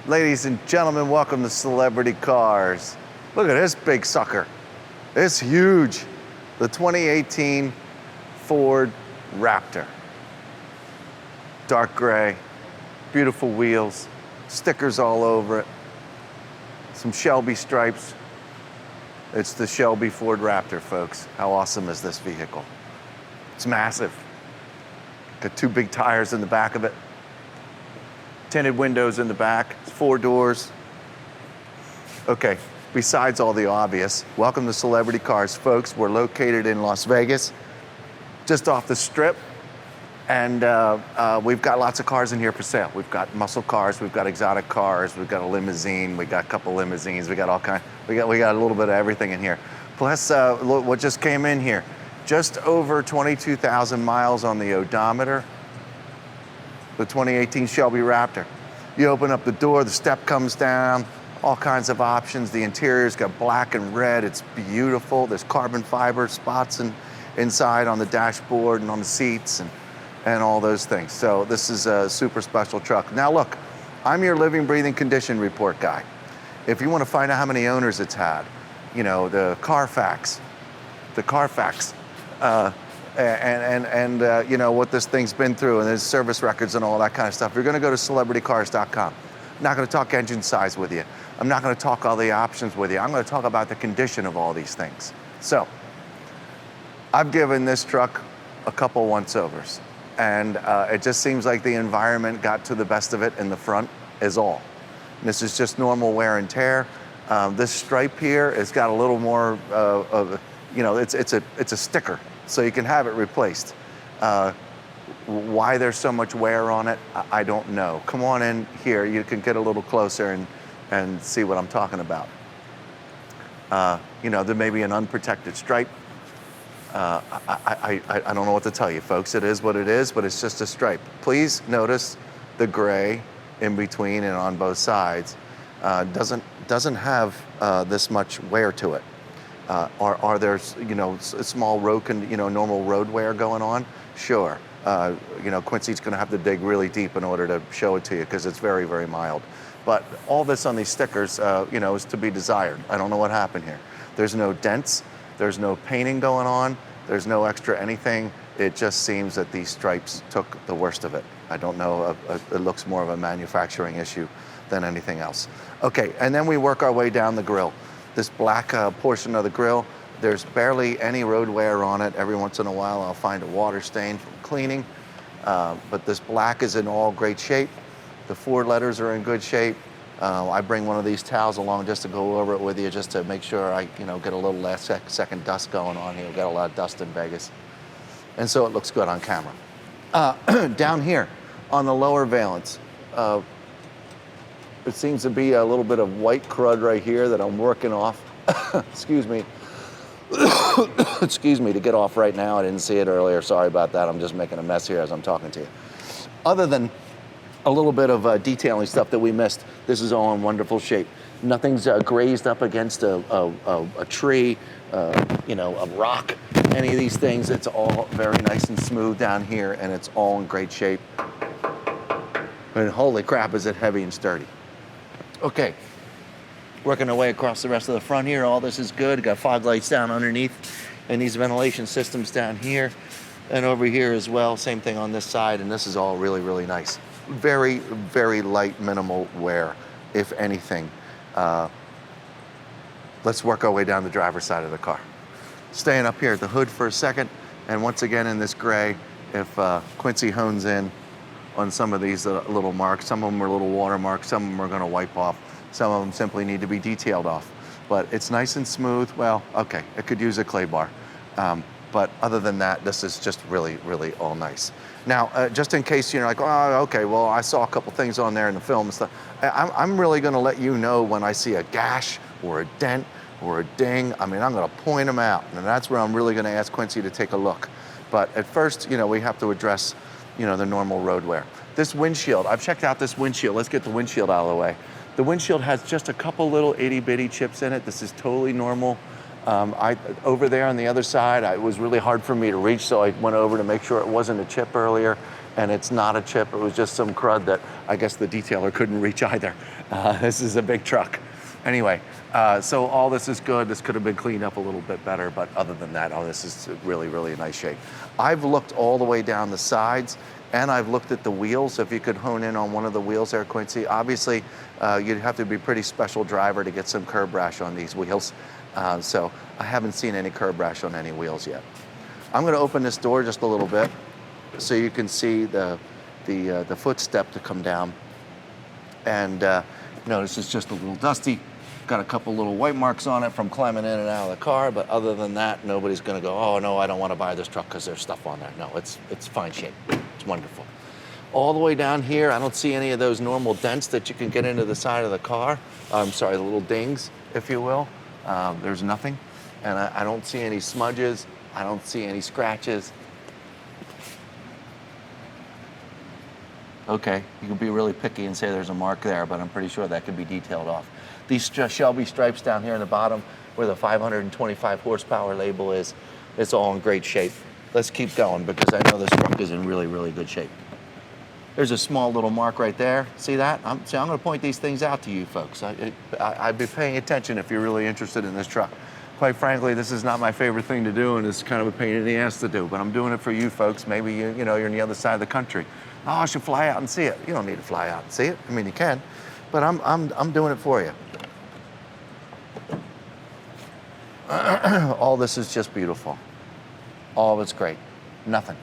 Ladies and gentlemen, welcome to Celebrity Cars. Look at this big sucker. It's huge. The 2018 Ford Raptor. Dark gray, beautiful wheels, stickers all over it, some Shelby stripes. It's the Shelby Ford Raptor, folks. How awesome is this vehicle? It's massive. Got two big tires in the back of it. Tinted windows in the back, 4 doors. Okay, besides all the obvious, welcome to Celebrity Cars, folks. We're located in Las Vegas, just off the Strip, and we've got lots of cars in here for sale. We've got muscle cars, we've got exotic cars, we've got a limousine, we got a couple limousines, we got all kind. We got a little bit of everything in here. Plus, what just came in here, just over 22,000 miles on the odometer. The 2018 Shelby Raptor. You open up the door, the step comes down, all kinds of options. The interior's got black and red. It's beautiful. There's carbon fiber spots inside on the dashboard and on the seats and all those things. So this is a super special truck. Now look, I'm your living, breathing condition report guy. If you want to find out how many owners it's had, you know, the Carfax, you know, what this thing's been through and its service records and all that kind of stuff. You're gonna go to celebritycars.com. I'm not gonna talk engine size with you. I'm not gonna talk all the options with you. I'm gonna talk about the condition of all these things. So, I've given this truck a couple once-overs, and it just seems like the environment got to the best of it in the front is all. And this is just normal wear and tear. This stripe here has got a little more you know, it's a sticker, so you can have it replaced. Why there's so much wear on it, I don't know. Come on in here, you can get a little closer and see what I'm talking about. You know, there may be an unprotected stripe. I don't know what to tell you, folks. It is what it is, but it's just a stripe. Please notice the gray in between and on both sides. Doesn't have this much wear to it. Are there, you know, small road, normal road wear going on? Sure. You know, Quincy's going to have to dig really deep in order to show it to you because it's very, very mild. But all this on these stickers, you know, is to be desired. I don't know what happened here. There's no dents. There's no painting going on. There's no extra anything. It just seems that these stripes took the worst of it. I don't know. It looks more of a manufacturing issue than anything else. Okay, and then we work our way down the grill. This black portion of the grill, there's barely any road wear on it. Every once in a while, I'll find a water stain from cleaning. But this black is in all great shape. The Ford letters are in good shape. I bring one of these towels along just to go over it with you, just to make sure I, you know, get a little last second dust going on here. We've got a lot of dust in Vegas. And so it looks good on camera. Down here on the lower valance, it seems to be a little bit of white crud right here that I'm working off. Excuse me. Excuse me, to get off right now. I didn't see it earlier. Sorry about that. I'm just making a mess here as I'm talking to you. Other than a little bit of detailing stuff that we missed, this is all in wonderful shape. Nothing's grazed up against a tree, you know, a rock, any of these things. It's all very nice and smooth down here, and it's all in great shape. And holy crap, is it heavy and sturdy. Okay, working our way across the rest of the front here. All this is good. Got fog lights down underneath, and these ventilation systems down here and over here as well. Same thing on this side, and this is all really, really nice. Very, very light, minimal wear, if anything. Let's work our way down the driver's side of the car. Staying up here at the hood for a second, and once again in this gray, if Quincy hones in on some of these little marks. Some of them are little watermarks, some of them are gonna wipe off. Some of them simply need to be detailed off. But it's nice and smooth. Well, okay, it could use a clay bar. But other than that, this is just really, really all nice. Now, just in case you're like, oh, okay, well, I saw a couple things on there in the film and stuff. I'm really gonna let you know when I see a gash or a dent or a ding. I mean, I'm gonna point them out, and that's where I'm really gonna ask Quincy to take a look. But at first, you know, we have to address, you know, the normal road wear. This windshield, I've checked out this windshield. Let's get the windshield out of the way. The windshield has just a couple little itty bitty chips in it. This is totally normal. Over there on the other side, it was really hard for me to reach, so I went over to make sure it wasn't a chip earlier. and it's not a chip. It was just some crud that I guess the detailer couldn't reach either. This is a big truck. Anyway, so all this is good. This could have been cleaned up a little bit better, but other than that, oh, this is really, really in nice shape. I've looked all the way down the sides, and I've looked at the wheels. If you could hone in on one of the wheels there, Quincy, obviously you'd have to be a pretty special driver to get some curb rash on these wheels. So I haven't seen any curb rash on any wheels yet. I'm gonna open this door just a little bit so you can see the footstep to come down. And notice it's just a little dusty. Got a couple little white marks on it from climbing in and out of the car, but other than that, nobody's gonna go, oh no, I don't wanna buy this truck because there's stuff on there. No, it's fine shape, it's wonderful. All the way down here, I don't see any of those normal dents that you can get into the side of the car. I'm sorry, the little dings, if you will. There's nothing, and I don't see any smudges. I don't see any scratches. Okay, you can be really picky and say there's a mark there, but I'm pretty sure that could be detailed off. These Shelby stripes down here in the bottom where the 525 horsepower label is, it's all in great shape. Let's keep going because I know this truck is in really, really good shape. There's a small little mark right there. See that? I'm gonna point these things out to you folks. I'd be paying attention if you're really interested in this truck. Quite frankly, this is not my favorite thing to do, and it's kind of a pain in the ass to do, but I'm doing it for you folks. Maybe you know, you're on the other side of the country. Oh, I should fly out and see it. You don't need to fly out and see it. I mean, you can, but I'm doing it for you. All this is just beautiful. All of it's great. Nothing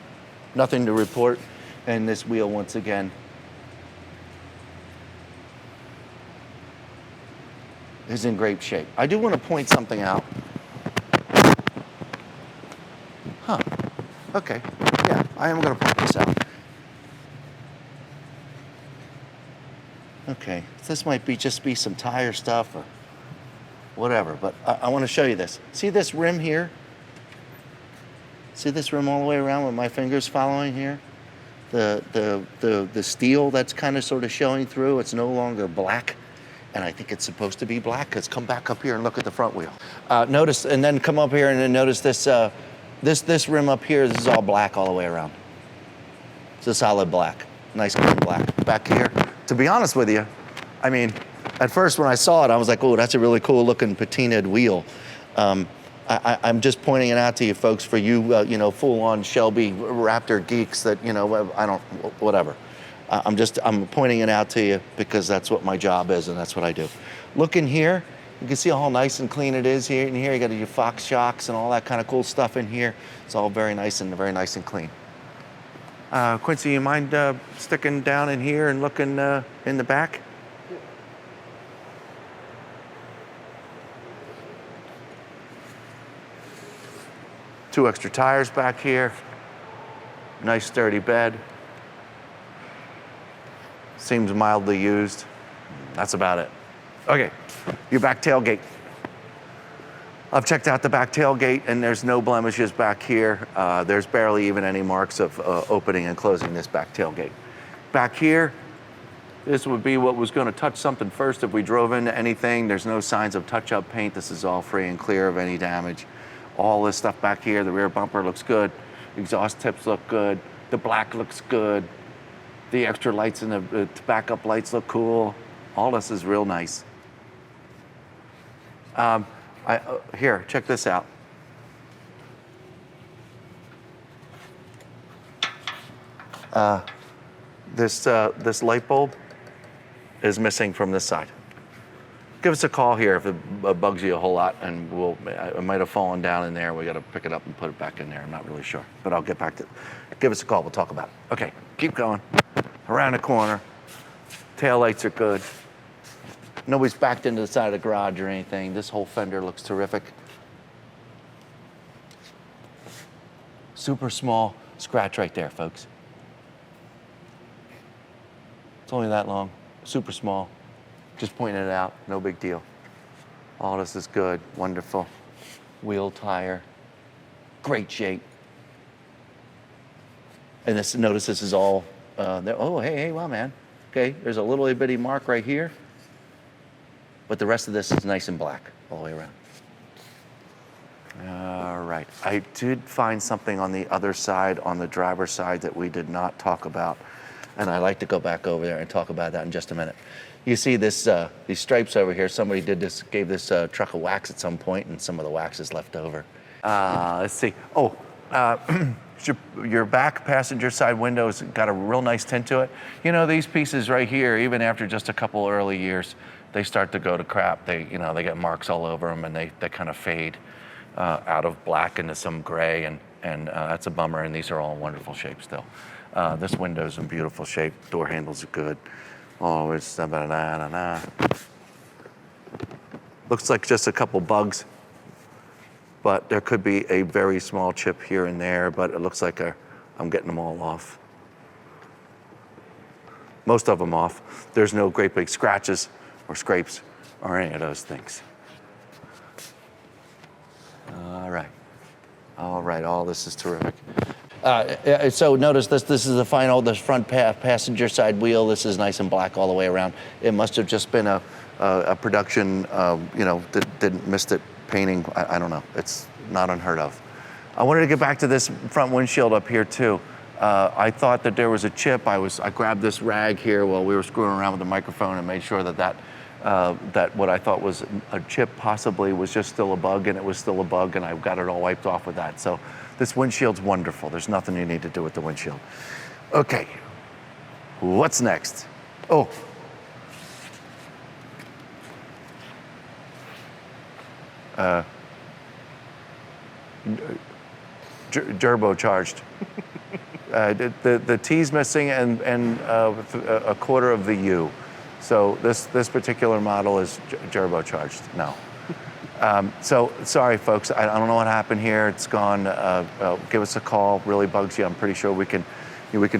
to report. And this wheel, once again, is in great shape. I do want to point something out. Huh, okay, yeah, I am going to point this out. Okay, this might be just be some tire stuff or whatever, but I want to show you this. See this rim here? See this rim all the way around with my fingers following here? The steel that's kind of sort of showing through, it's no longer black. And I think it's supposed to be black, because come back up here and look at the front wheel. Notice, and then come up here and then notice this, this rim up here, this is all black all the way around. It's a solid black, nice clean black. Back here, to be honest with you, I mean, at first when I saw it, I was like, oh, that's a really cool looking patinaed wheel. I'm just pointing it out to you folks for you, you know, full-on Shelby Raptor geeks that, you know, I don't, whatever. I'm pointing it out to you because that's what my job is and that's what I do. Look in here, you can see how nice and clean it is here. In here, you got your Fox shocks and all that kind of cool stuff in here. It's all very nice and clean. Quincy, you mind sticking down in here and looking in the back? Two extra tires back here. Nice sturdy bed. Seems mildly used. That's about it. Okay, your back tailgate. I've checked out the back tailgate and there's no blemishes back here. There's barely even any marks of opening and closing this back tailgate. Back here, this would be what was gonna touch something first if we drove into anything. There's no signs of touch-up paint. This is all free and clear of any damage. All this stuff back here, the rear bumper looks good. Exhaust tips look good. The black looks good. The extra lights and the backup lights look cool. All this is real nice. Here, check this out. This light bulb is missing from this side. Give us a call here if it bugs you a whole lot, and it might have fallen down in there. We got to pick it up and put it back in there. I'm not really sure, but I'll get back to it. Give us a call. We'll talk about it. Okay, keep going. Around the corner. Tail lights are good. Nobody's backed into the side of the garage or anything. This whole fender looks terrific. Super small scratch right there, folks. It's only that long. Super small. Just pointing it out, no big deal. All this is good, wonderful. Wheel tire, great shape. And this, notice this is all, oh, hey, wow, man. Okay, there's a little bitty mark right here, but the rest of this is nice and black all the way around. All right, I did find something on the other side, on the driver's side, that we did not talk about, and I'd like to go back over there and talk about that in just a minute. You see this, these stripes over here, somebody gave this truck a wax at some point, and some of the wax is left over. Let's see, your back passenger side window's got a real nice tint to it. You know, these pieces right here, even after just a couple early years, they start to go to crap. They get marks all over them, and they kind of fade out of black into some gray, and that's a bummer, and these are all in wonderful shape still. This window's in beautiful shape. Door handles are good. Oh, it's looks like just a couple bugs, but there could be a very small chip here and there, but it looks like I'm getting them all off. Most of them off. There's no great big scratches or scrapes or any of those things. All right, all this is terrific. So notice this is the front passenger side wheel. This is nice and black all the way around. It must have just been a production, that didn't missed it painting. I don't know, it's not unheard of. I wanted to get back to this front windshield up here too. I thought that there was a chip. I grabbed this rag here while we were screwing around with the microphone and made sure that what I thought was a chip possibly was just still a bug, and it was still a bug, and I got it all wiped off with that. So this windshield's wonderful. There's nothing you need to do with the windshield. Okay, what's next? Oh. Turbocharged. The T's missing and a quarter of the U. So this particular model is turbocharged. No. So sorry, folks. I don't know what happened here. It's gone. Give us a call. Really bugs you. I'm pretty sure we can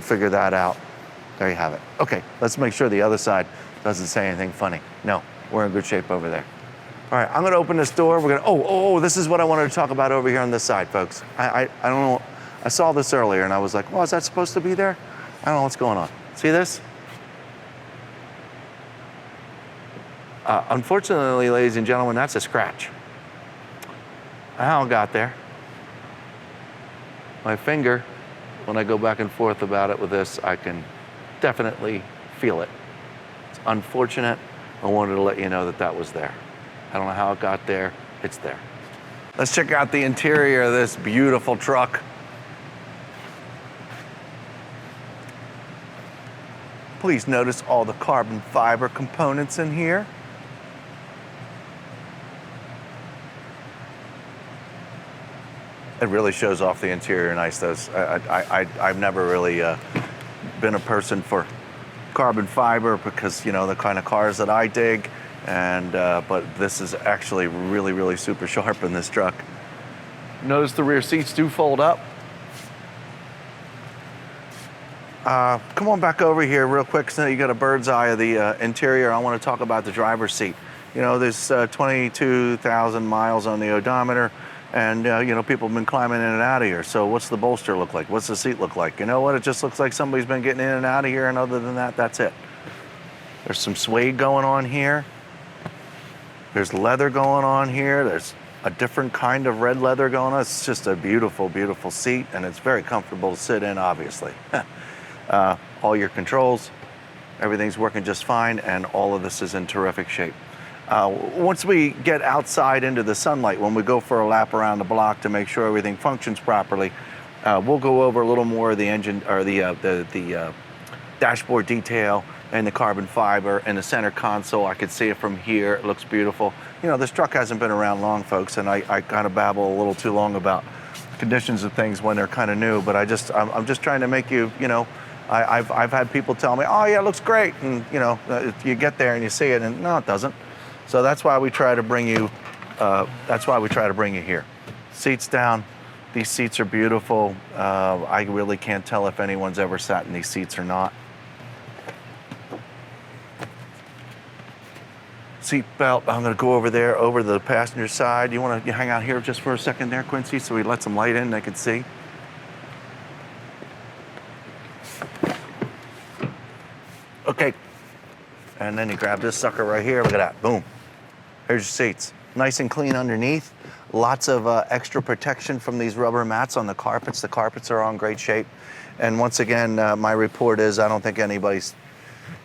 figure that out. There you have it. Okay. Let's make sure the other side doesn't say anything funny. No, we're in good shape over there. All right. I'm going to open this door. We're going to. Oh. This is what I wanted to talk about over here on this side, folks. I don't know. I saw this earlier and I was like, well, is that supposed to be there? I don't know what's going on. See this? Unfortunately, ladies and gentlemen, that's a scratch. How it got there? My finger, when I go back and forth about it with this, I can definitely feel it. It's unfortunate. I wanted to let you know that was there. I don't know how it got there. It's there. Let's check out the interior of this beautiful truck. Please notice all the carbon fiber components in here. It really shows off the interior nice. I've never really been a person for carbon fiber because, the kind of cars that I dig, but this is actually really, really super sharp in this truck. Notice the rear seats do fold up. Come on back over here real quick so you got a bird's eye of the interior. I want to talk about the driver's seat. There's 22,000 miles on the odometer. And, people have been climbing in and out of here. So what's the bolster look like? What's the seat look like? You know what? It just looks like somebody's been getting in and out of here. And other than that, that's it. There's some suede going on here. There's leather going on here. There's a different kind of red leather going on. It's just a beautiful, beautiful seat. And it's very comfortable to sit in, obviously. All your controls, everything's working just fine. And all of this is in terrific shape. Once we get outside into the sunlight, when we go for a lap around the block to make sure everything functions properly, we'll go over a little more of the engine or the dashboard detail and the carbon fiber and the center console. I could see it from here. It looks beautiful. This truck hasn't been around long, folks, and I kind of babble a little too long about conditions of things when they're kind of new. But I'm just trying to make you, I've had people tell me, oh yeah, it looks great, and you get there and you see it, and no, it doesn't. So that's why we try to bring you. Here. Seats down. These seats are beautiful. I really can't tell if anyone's ever sat in these seats or not. Seat belt. I'm going to go over there, over the passenger side. You want to hang out here just for a second there, Quincy, so we let some light in and they can see. Okay. And then you grab this sucker right here. Look at that. Boom. Here's your seats. Nice and clean underneath. Lots of extra protection from these rubber mats on the carpets. The carpets are on great shape. And once again, my report is I don't think anybody's,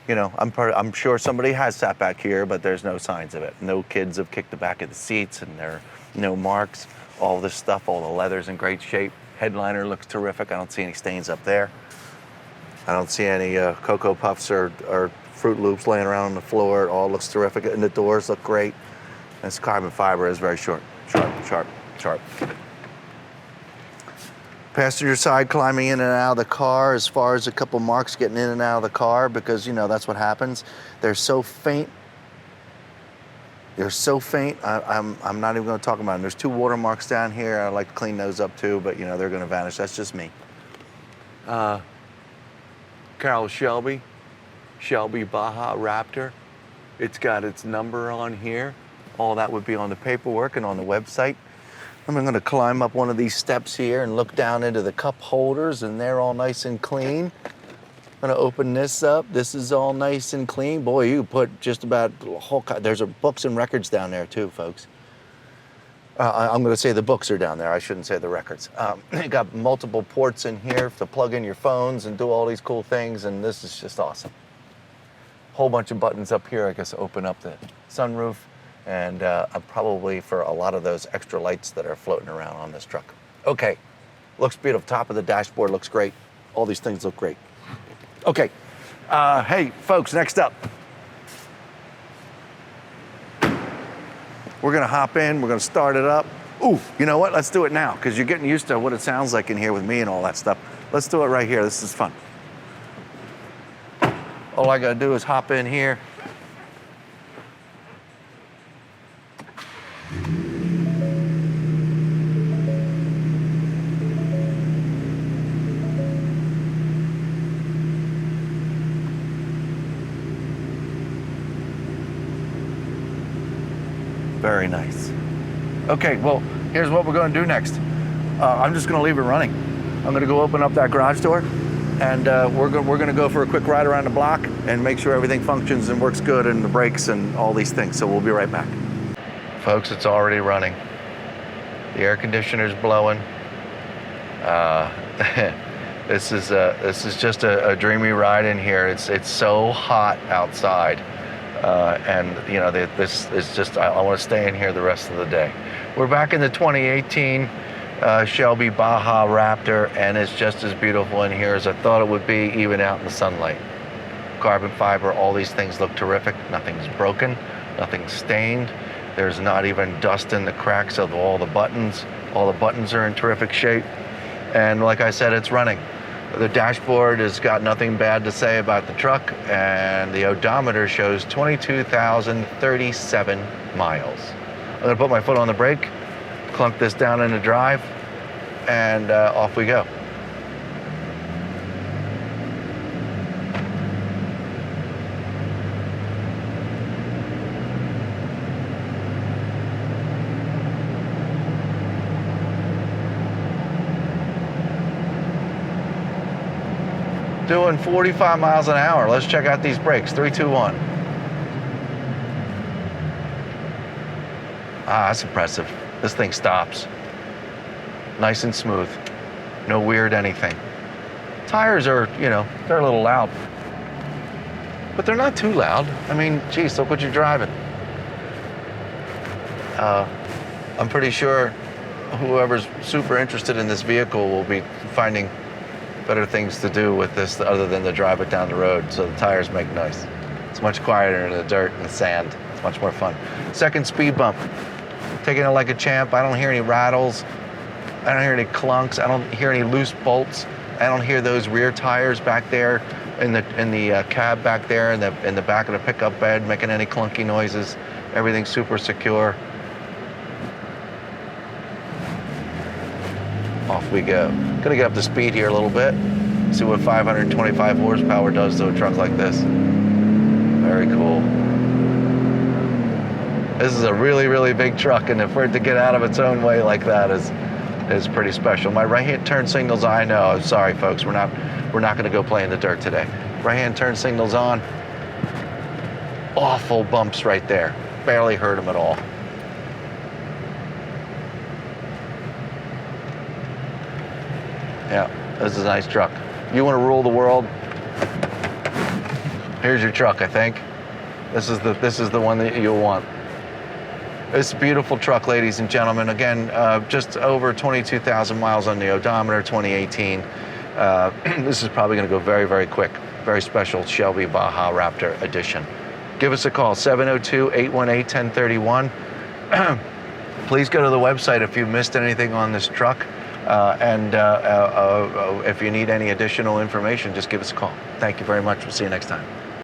I'm sure somebody has sat back here, but there's no signs of it. No kids have kicked the back of the seats, and there are no marks. All this stuff, all the leather's in great shape. Headliner looks terrific. I don't see any stains up there. I don't see any Cocoa Puffs or Fruit Loops laying around on the floor. It all looks terrific, and the doors look great. And this carbon fiber is very sharp. Passenger side, climbing in and out of the car, as far as a couple marks getting in and out of the car, because that's what happens. They're so faint. I'm not even going to talk about them. There's 2 watermarks down here. I'd like to clean those up too, but they're going to vanish. That's just me. Carroll Shelby Baja Raptor. It's got its number on here. All that would be on the paperwork and on the website. I'm going to climb up one of these steps here and look down into the cup holders, and they're all nice and clean. I'm going to open this up. This is all nice and clean. Boy, you put just about a whole... There's books and records down there too, folks. I'm going to say the books are down there. I shouldn't say the records. You got multiple ports in here to plug in your phones and do all these cool things, and this is just awesome. Whole bunch of buttons up here, I guess, open up the sunroof, and probably for a lot of those extra lights that are floating around on this truck. Okay, looks beautiful. Top of the dashboard looks great. All these things look great. Okay, hey, folks, next up. We're gonna hop in, we're gonna start it up. Ooh, you know what? Let's do it now, because you're getting used to what it sounds like in here with me and all that stuff. Let's do it right here. This is fun. All I gotta do is hop in here. Very nice. Okay, well, here's what we're going to do next. I'm just going to leave it running. I'm going to go open up that garage door, and we're going to go for a quick ride around the block and make sure everything functions and works good, and the brakes and all these things. So we'll be right back. Folks, it's already running. The air conditioner's blowing. This is just a dreamy ride in here. It's so hot outside. And this is just, I want to stay in here the rest of the day. We're back in the 2018 Shelby Baja Raptor, and it's just as beautiful in here as I thought it would be, even out in the sunlight. Carbon fiber, all these things look terrific. Nothing's broken, nothing's stained. There's not even dust in the cracks of all the buttons. All the buttons are in terrific shape. And like I said, it's running. The dashboard has got nothing bad to say about the truck, and the odometer shows 22,037 miles. I'm gonna put my foot on the brake, clunk this down into drive, and off we go. Doing 45 miles an hour. Let's check out these brakes. 3, 2, 1. Ah, that's impressive. This thing stops. Nice and smooth. No weird anything. Tires are, they're a little loud. But they're not too loud. I mean, geez, look what you're driving. I'm pretty sure whoever's super interested in this vehicle will be finding better things to do with this other than to drive it down the road, so the tires make noise. It's much quieter in the dirt and the sand. It's much more fun. Second speed bump. Taking it like a champ. I don't hear any rattles. I don't hear any clunks. I don't hear any loose bolts. I don't hear those rear tires back there in the cab back there in the back of the pickup bed making any clunky noises. Everything's super secure. Off we go. Gonna get up to speed here a little bit. See what 525 horsepower does to a truck like this. Very cool. This is a really, really big truck, and for it to get out of its own way like that is pretty special. My right-hand turn signals, I know. Sorry, folks, we're not gonna go play in the dirt today. Right-hand turn signals on. Awful bumps right there. Barely heard them at all. Yeah, this is a nice truck. You want to rule the world? Here's your truck, I think. This is the one that you'll want. It's a beautiful truck, ladies and gentlemen. Again, just over 22,000 miles on the odometer, 2018. This is probably going to go very, very quick. Very special Shelby Baja Raptor edition. Give us a call, 702-818-1031. Please go to the website if you missed anything on this truck. And if you need any additional information, just give us a call. Thank you very much. We'll see you next time.